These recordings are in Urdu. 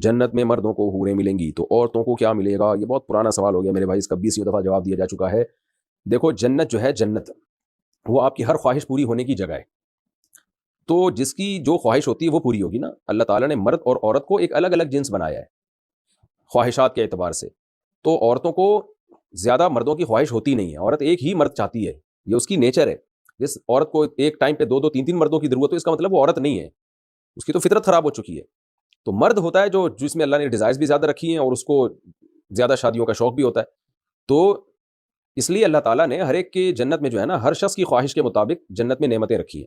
جنت میں مردوں کو حوریں ملیں گی تو عورتوں کو کیا ملے گا؟ یہ بہت پرانا سوال ہو گیا میرے بھائی، اس کا 20 دفعہ جواب دیا جا چکا ہے. دیکھو جنت جو ہے، جنت وہ آپ کی ہر خواہش پوری ہونے کی جگہ ہے. تو جس کی جو خواہش ہوتی ہے وہ پوری ہوگی نا. اللہ تعالیٰ نے مرد اور عورت کو ایک الگ الگ جنس بنایا ہے خواہشات کے اعتبار سے. تو عورتوں کو زیادہ مردوں کی خواہش ہوتی نہیں ہے، عورت ایک ہی مرد چاہتی ہے، یہ اس کی نیچر ہے. جس عورت کو ایک ٹائم پہ 2 2 3 3 مردوں کی ضرورت ہو، اس کا مطلب وہ عورت نہیں ہے، اس کی تو فطرت خراب ہو چکی ہے. تو مرد ہوتا ہے جو جس میں اللہ نے ڈیزائرز بھی زیادہ رکھی ہیں اور اس کو زیادہ شادیوں کا شوق بھی ہوتا ہے. تو اس لیے اللہ تعالیٰ نے ہر ایک کی جنت میں جو ہے نا، ہر شخص کی خواہش کے مطابق جنت میں نعمتیں رکھی ہیں.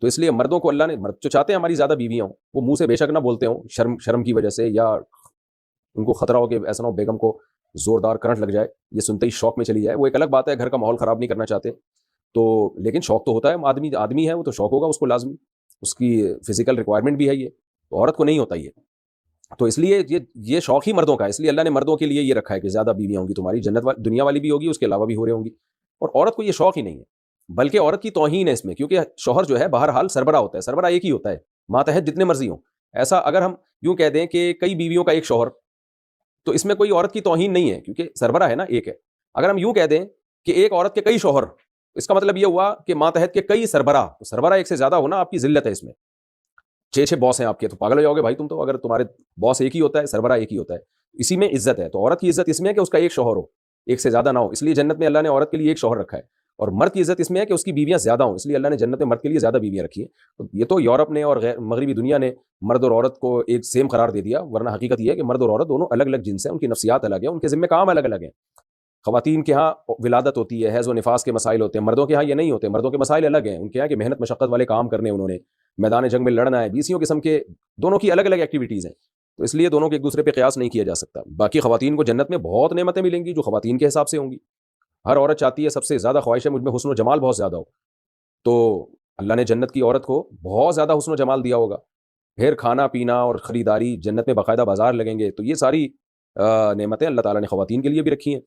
تو اس لیے مردوں کو اللہ نے، مرد جو چاہتے ہیں ہماری زیادہ بیویاں ہوں، وہ منہ سے بے شک نہ بولتے ہوں شرم کی وجہ سے، یا ان کو خطرہ ہو کہ ایسا نہ ہو بیگم کو زوردار کرنٹ لگ جائے، یہ سنتے ہی شوق میں چلی جائے. وہ ایک الگ بات ہے، گھر کا ماحول خراب نہیں کرنا چاہتے تو، لیکن شوق تو ہوتا ہے. آدمی ہے وہ تو شوق ہوگا اس کو لازمی، اس کی فزیکل ریکوائرمنٹ بھی ہے یہ، تو عورت کو نہیں ہوتا یہ. تو اس لیے یہ شوق ہی مردوں کا ہے. اس لیے اللہ نے مردوں کے لیے یہ رکھا ہے کہ زیادہ بیویاں ہوں گی تمہاری، جنت دنیا والی بھی ہوگی، اس کے علاوہ بھی ہو رہے ہوں گی. اور عورت کو یہ شوق ہی نہیں ہے، بلکہ عورت کی توہین ہے اس میں، کیونکہ شوہر جو ہے بہرحال سربراہ ہوتا ہے. سربراہ ایک ہی ہوتا ہے، ماتحت جتنے مرضی ہوں. ایسا اگر ہم یوں کہہ دیں کہ کئی بیویوں کا ایک شوہر، تو اس میں کوئی عورت کی توہین نہیں ہے، کیونکہ سربراہ ہے نا، ایک ہے. اگر ہم یوں کہہ دیں کہ ایک عورت کے کئی شوہر، اس کا مطلب یہ ہوا کہ ماتحت کے کئی سربراہ. تو سربراہ ایک سے زیادہ ہونا آپ کی ذلت ہے. اس میں 6 باس ہیں آپ کے، تو پاگل ہو جاؤ گے بھائی تم تو، اگر تمہارے باس ایک ہی ہوتا ہے، سربراہ ایک ہی ہوتا ہے. اسی میں عزت ہے. تو عورت کی عزت اس میں ہے کہ اس کا ایک شوہر ہو، ایک سے زیادہ نہ ہو. اس لیے جنت میں اللہ نے عورت کے لیے ایک شوہر رکھا ہے. اور مرد کی عزت اس میں ہے کہ اس کی بیویاں زیادہ ہوں، اس لیے اللہ نے جنت میں مرد کے لیے زیادہ بیویاں رکھی ہیں. تو یہ تو یورپ نے اور مغربی دنیا نے مرد اور عورت کو ایک سیم قرار دے دیا، ورنہ حقیقت یہ ہے کہ مرد اور عورت دونوں الگ الگ جنس ہیں، ان کی نفسیات الگ ہیں، ان کے ذمہ کام الگ الگ ہیں. خواتین کے ہاں ولادت ہوتی ہے، حیض و نفاس کے مسائل ہوتے ہیں، مردوں کے ہاں یہ نہیں ہوتے. مردوں کے مسائل الگ ہیں، ان کے ہاں کہ محنت مشقت والے کام کرنے، انہوں نے میدان جنگ میں لڑنا ہے، 20 قسم کے دونوں کی الگ الگ ایکٹیویٹیز ہیں. تو اس لیے دونوں کے ایک دوسرے پہ قیاس نہیں کیا جا سکتا. باقی خواتین کو جنت میں بہت نعمتیں ملیں گی جو خواتین کے حساب سے ہوں گی. ہر عورت چاہتی ہے، سب سے زیادہ خواہش ہے مجھ میں حسن و جمال بہت زیادہ ہو. تو اللہ نے جنت کی عورت کو بہت زیادہ حسن و جمال دیا ہوگا. پھر کھانا پینا اور خریداری، جنت میں باقاعدہ بازار لگیں گے. تو یہ ساری نعمتیں اللہ تعالیٰ نے خواتین کے لیے بھی رکھی ہیں.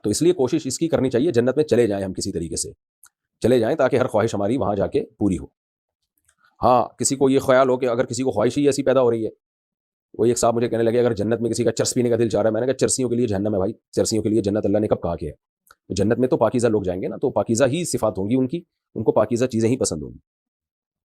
تو اس لیے کوشش اس کی کرنی چاہیے جنت میں چلے جائیں، ہم کسی طریقے سے چلے جائیں تاکہ ہر خواہش ہماری وہاں جا کے پوری ہو. ہاں کسی کو یہ خیال ہو کہ اگر کسی کو خواہش ہی ایسی پیدا ہو رہی ہے، وہ ایک صاحب مجھے کہنے لگے اگر جنت میں کسی کا چرس پینے کا دل چاہ رہا ہے، میں نے کہا چرسیوں کے لیے جہنم ہے بھائی، چرسیوں کے لیے جنت اللہ نے کب کہا کہ ہے؟ جنت میں تو پاکیزہ لوگ جائیں گے نا، تو پاکیزہ ہی صفات ہوں گی ان کی، ان کو پاکیزہ چیزیں ہی پسند ہوں گی.